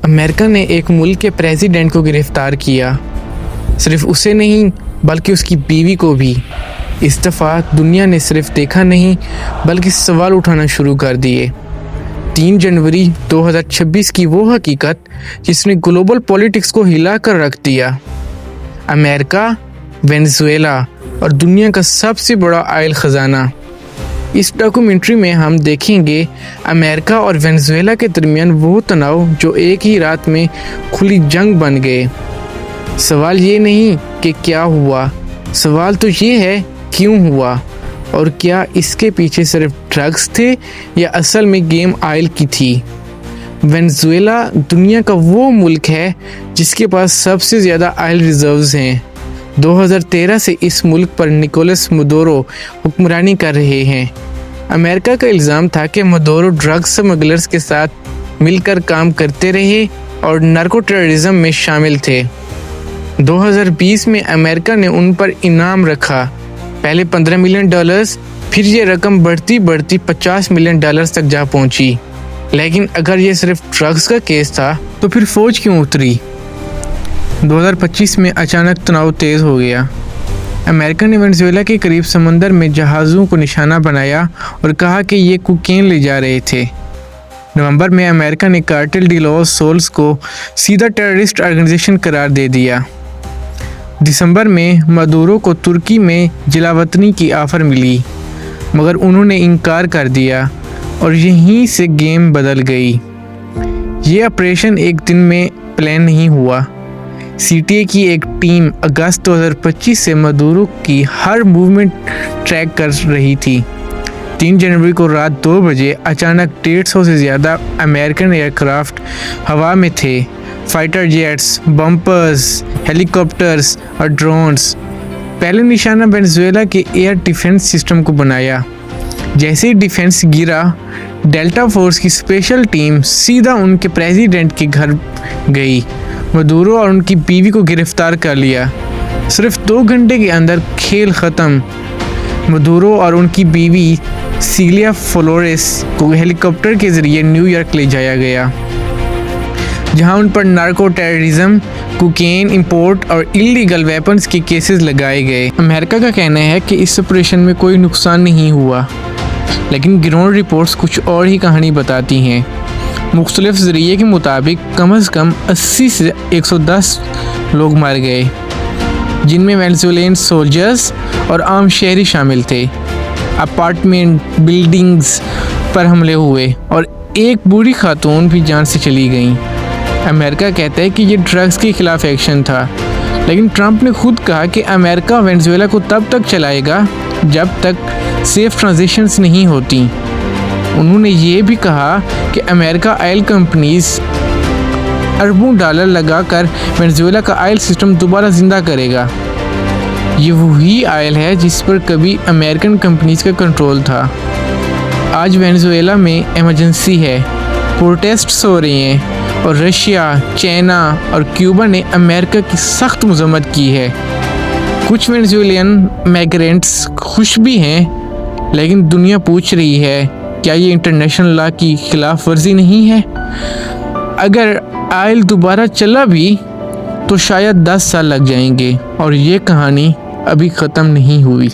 امریکہ نے ایک ملک کے پریزیڈنٹ کو گرفتار کیا، صرف اسے نہیں بلکہ اس کی بیوی کو بھی۔ اس دفعہ دنیا نے صرف دیکھا نہیں بلکہ سوال اٹھانا شروع کر دیے۔ 3 جنوری 2026 کی وہ حقیقت جس نے گلوبل پولیٹکس کو ہلا کر رکھ دیا۔ امریکہ، وینزویلا اور دنیا کا سب سے بڑا آئل خزانہ۔ اس ڈاکومنٹری میں ہم دیکھیں گے امریکہ اور وینزویلا کے درمیان وہ تناؤ جو ایک ہی رات میں کھلی جنگ بن گئے۔ سوال یہ نہیں کہ کیا ہوا، سوال تو یہ ہے کیوں ہوا، اور کیا اس کے پیچھے صرف ڈرگز تھے یا اصل میں گیم آئل کی تھی۔ وینزویلا دنیا کا وہ ملک ہے جس کے پاس سب سے زیادہ آئل ریزروز ہیں۔ 2013 سے اس ملک پر نکولس مدورو حکمرانی کر رہے ہیں۔ امریکہ کا الزام تھا کہ مدورو ڈرگ سمگلرز کے ساتھ مل کر کام کرتے رہے اور نارکو ٹیررزم میں شامل تھے۔ 2020 میں امریکہ نے ان پر انعام رکھا، پہلے $15 ملین، پھر یہ رقم بڑھتی 50 ملین ڈالرز تک جا پہنچی۔ لیکن اگر یہ صرف ڈرگز کا کیس تھا تو پھر فوج کیوں اتری؟ 2025 میں اچانک تناؤ تیز ہو گیا۔ امریکہ نے وینزویلا کے قریب سمندر میں جہازوں کو نشانہ بنایا اور کہا کہ یہ کوکین لے جا رہے تھے۔ نومبر میں امریکہ نے کارٹل ڈی لاس سولز کو سیدھا ٹیررسٹ آرگنائزیشن قرار دے دیا۔ دسمبر میں مدورو کو ترکی میں جلاوطنی کی آفر ملی، مگر انہوں نے انکار کر دیا اور یہیں سے گیم بدل گئی۔ یہ آپریشن ایک دن میں پلان نہیں ہوا۔ سی ٹی اے کی ایک ٹیم اگست 2025 سے مدورو کی ہر موومنٹ ٹریک کر رہی تھی۔ 3 جنوری کو رات 2 بجے اچانک 150 سے زیادہ امریکن ایئر کرافٹ ہوا میں تھے، فائٹر جیٹس، بمپرز، ہیلی کاپٹرز اور ڈرونز۔ پہلے نشانہ وینزویلا کے ایئر ڈیفنس سسٹم کو بنایا۔ جیسے ہی ڈیفنس گرا، ڈیلٹا فورس کی اسپیشل ٹیم سیدھا ان کے پریزیڈنٹ کے گھر گئی۔ مدورو اور ان کی بیوی کو گرفتار کر لیا۔ صرف 2 گھنٹے کے اندر کھیل ختم۔ مدورو اور ان کی بیوی سیلیا فلورس کو ہیلی کاپٹر کے ذریعے نیو یارک لے جایا گیا، جہاں ان پر نارکو ٹیررزم، کوکین امپورٹ اور اللیگل ویپنز کے کیسز لگائے گئے۔ امریکہ کا کہنا ہے کہ اس آپریشن میں کوئی نقصان نہیں ہوا، لیکن گراؤنڈ رپورٹس کچھ اور ہی کہانی بتاتی ہیں۔ مختلف ذریعے کے مطابق کم از کم 80 سے 110 لوگ مر گئے، جن میں وینزویلین سولجرز اور عام شہری شامل تھے۔ اپارٹمنٹ بلڈنگز پر حملے ہوئے اور ایک بوڑھی خاتون بھی جان سے چلی گئیں۔ امریکہ کہتا ہے کہ یہ ڈرگز کے خلاف ایکشن تھا، لیکن ٹرمپ نے خود کہا کہ امریکہ وینزویلا کو تب تک چلائے گا جب تک سیف ٹرانزیشنز نہیں ہوتی۔ انہوں نے یہ بھی کہا کہ امریکہ آئل کمپنیز اربوں ڈالر لگا کر وینزویلا کا آئل سسٹم دوبارہ زندہ کرے گا۔ یہ وہی آئل ہے جس پر کبھی امریکن کمپنیز کا کنٹرول تھا۔ آج وینزویلا میں ایمرجنسی ہے، پروٹیسٹس ہو رہی ہیں، اور رشیا، چائنا اور کیوبا نے امریکہ کی سخت مذمت کی ہے۔ کچھ وینزویلین میگرینٹس خوش بھی ہیں، لیکن دنیا پوچھ رہی ہے کیا یہ انٹرنیشنل لا کی خلاف ورزی نہیں ہے؟ اگر آئل دوبارہ چلا بھی تو شاید 10 سال لگ جائیں گے، اور یہ کہانی ابھی ختم نہیں ہوئی۔